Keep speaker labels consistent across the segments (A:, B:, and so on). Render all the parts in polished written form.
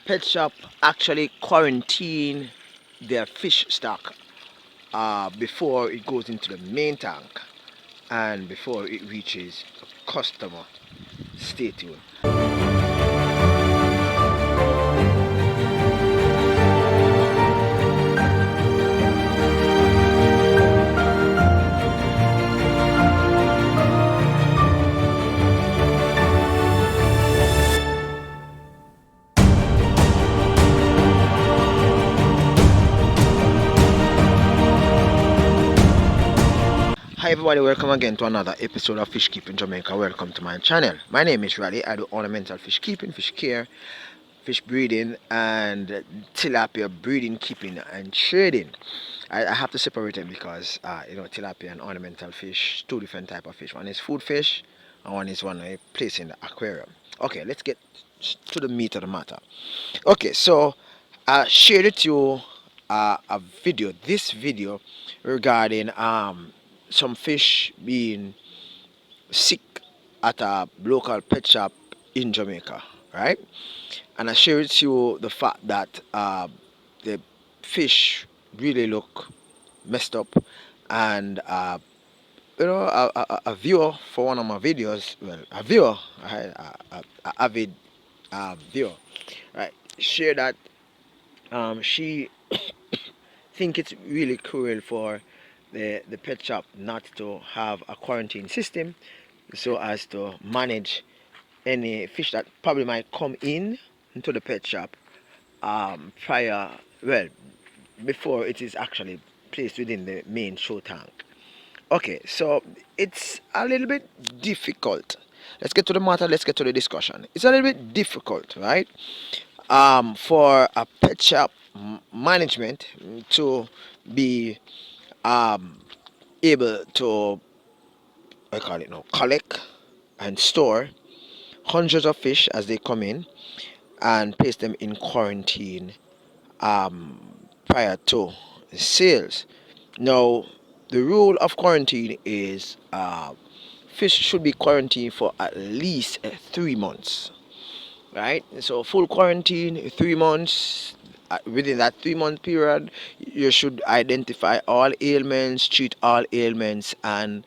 A: pet shop actually quarantine their fish stock before it goes into the main tank and before it reaches a customer. Stay tuned. Hi everybody, welcome again to another episode of Fish Keeping Jamaica. Welcome to my channel. My name is Raleigh. I do ornamental fish keeping, fish care, fish breeding, and tilapia breeding, keeping, and trading. I have to separate them because tilapia and ornamental fish, two different type of fish. One is food fish, and one is one I place in the aquarium. Okay, let's get to the meat of the matter. Okay, so I shared with you a video. This video regarding some fish being sick at a local pet shop in Jamaica, right? And I shared with you the fact that the fish really look messed up, and a viewer for one of my videos, well, a viewer, a avid viewer, right, shared that she think it's really cruel for the pet shop not to have a quarantine system so as to manage any fish that probably might come in into the pet shop prior, well, before it is actually placed within the main show tank. Okay, so it's a little bit difficult. Let's get to the matter, let's get to the discussion. It's a little bit difficult, right? For a pet shop management to be um, able to, I call it now, collect and store hundreds of fish as they come in and place them in quarantine prior to sales. Now, the rule of quarantine is fish should be quarantined for at least 3 months, right? So, full quarantine, 3 months. Within that 3 month period, you should identify all ailments, treat all ailments, and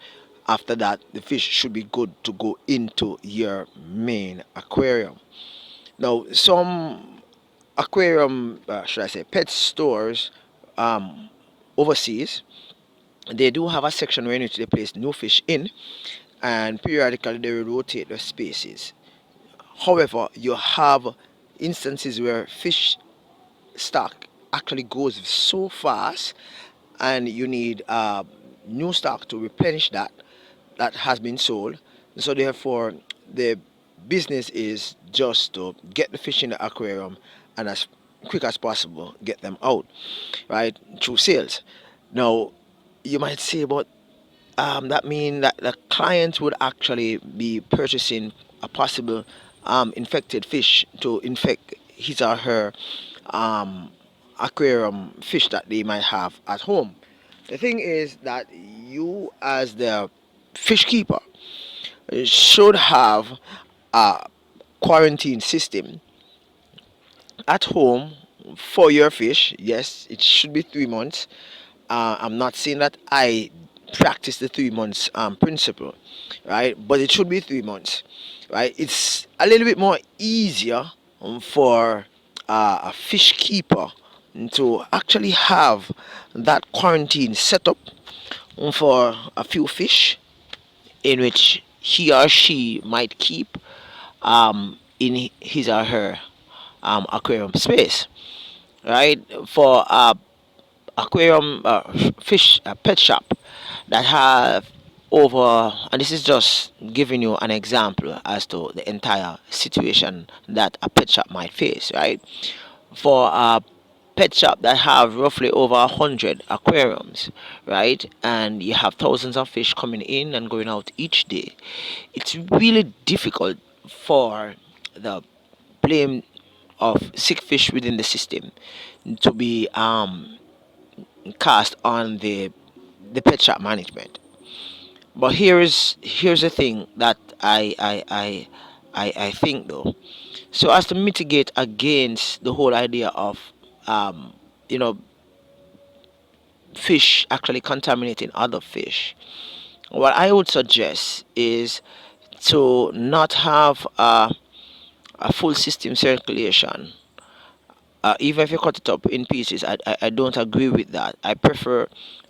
A: after that, the fish should be good to go into your main aquarium. Now, some aquarium, should I say, pet stores um, overseas, they do have a section where you need to place new fish in, and periodically they will rotate the spaces. However, you have instances where fish stock actually goes so fast, and you need new stock to replenish that has been sold. So therefore, the business is just to get the fish in the aquarium and as quick as possible get them out, right, through sales. Now, you might say, but that mean that the client would actually be purchasing a possible infected fish to infect his or her um, aquarium fish that they might have at home. The thing is that you, as the fish keeper, should have a quarantine system at home for your fish. Yes, it should be 3 months. I'm not saying that I practice the 3 months principle, right? But it should be 3 months, right? It's a little bit more easier for a fish keeper to actually have that quarantine set up for a few fish in which he or she might keep in his or her aquarium space, right? For aquarium fish pet shop that have over, and this is just giving you an example as to the entire situation that a pet shop might face, right? For a pet shop that have roughly over 100 aquariums, right, and you have thousands of fish coming in and going out each day, it's really difficult for the blame of sick fish within the system to be cast on the pet shop management. But here's the thing that I think though, so as to mitigate against the whole idea of you know fish actually contaminating other fish, what I would suggest is to not have a full system circulation. Even if you cut it up in pieces, I don't agree with that. I prefer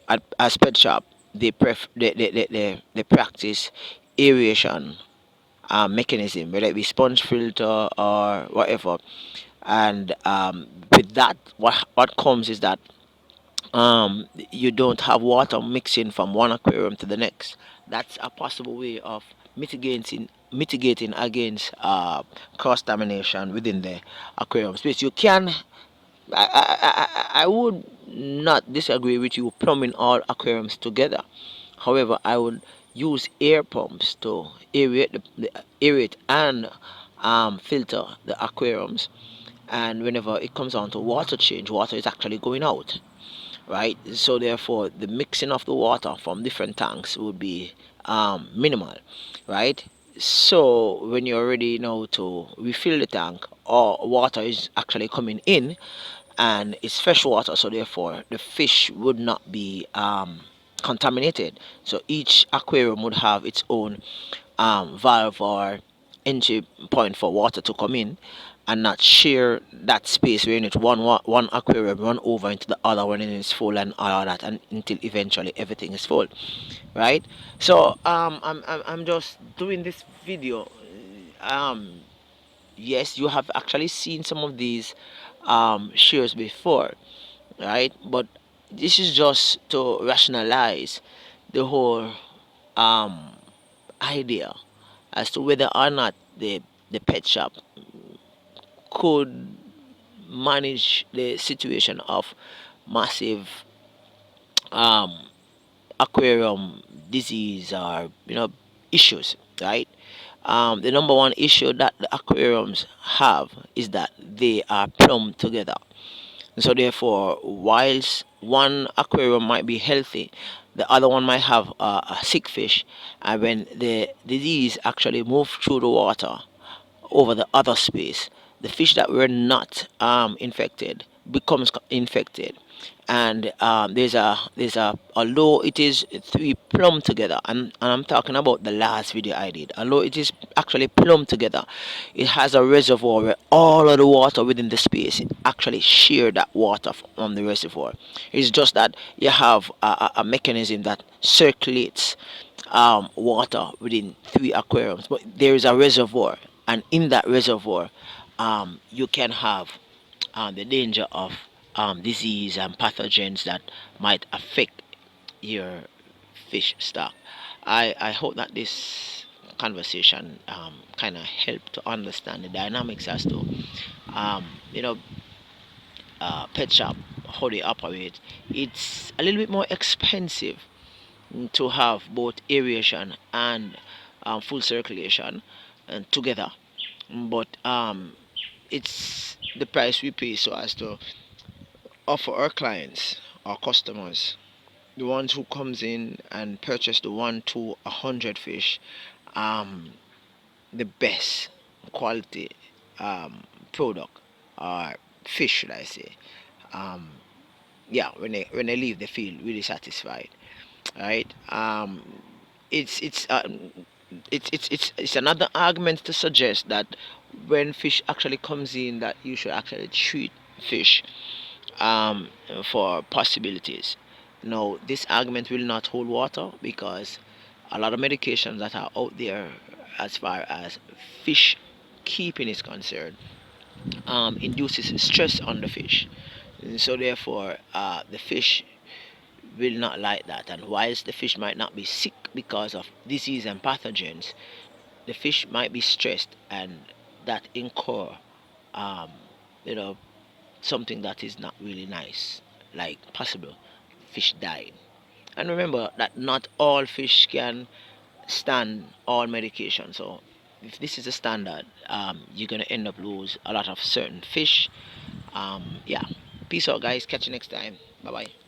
A: at as pet shop they practice aeration mechanism, whether it be sponge filter or whatever. And with that, what comes is that you don't have water mixing from one aquarium to the next. That's a possible way of mitigating against cross contamination within the aquarium space. You can I would not disagree with you plumbing all aquariums together. However, I would use air pumps to aerate and filter the aquariums. And whenever it comes on to water change, water is actually going out, right? So therefore, the mixing of the water from different tanks would be minimal, right? So when you're ready now to refill the tank, or water is actually coming in, and it's fresh water, so therefore the fish would not be contaminated. So each aquarium would have its own valve or entry point for water to come in, and not share that space where you need one aquarium run over into the other one and it's full and all of that, and until eventually everything is full, right? So I'm just doing this video. um yes, you have actually seen some of these shares before, right? But this is just to rationalize the whole um idea as to whether or not the pet shop could manage the situation of massive um, aquarium disease or issues, right? The number one issue that the aquariums have is that they are plumbed together. So therefore, whilst one aquarium might be healthy, the other one might have a sick fish, and when the disease actually move through the water over the other space, the fish that were not infected becomes infected. And although it is three plumbed together, and I'm talking about the last video I did, although it is actually plumbed together, it has a reservoir where all of the water within the space actually share that water from the reservoir. It's just that you have a mechanism that circulates water within three aquariums, but there is a reservoir, and in that reservoir, you can have the danger of disease and pathogens that might affect your fish stock. I hope that this conversation kind of helped to understand the dynamics as to um, you know pet shop, how they operate. It's a little bit more expensive to have both aeration and full circulation together, but it's the price we pay so as to offer our clients, our customers, the ones who comes in and purchase the 1 to 100 fish, um, the best quality product or fish, should I say? Um, yeah, when they leave, they feel really satisfied, right? It's another argument to suggest that when fish actually comes in, that you should actually treat fish um, for possibilities. No, this argument will not hold water, because a lot of medications that are out there as far as fish keeping is concerned induces stress on the fish. And so therefore, the fish will not like that. And whilst the fish might not be sick because of disease and pathogens, the fish might be stressed, and that incur um, you know something that is not really nice, like possible fish dying. And remember that not all fish can stand all medication. So if this is a standard, you're gonna end up lose a lot of certain fish. Yeah. Peace out, guys. Catch you next time. Bye bye.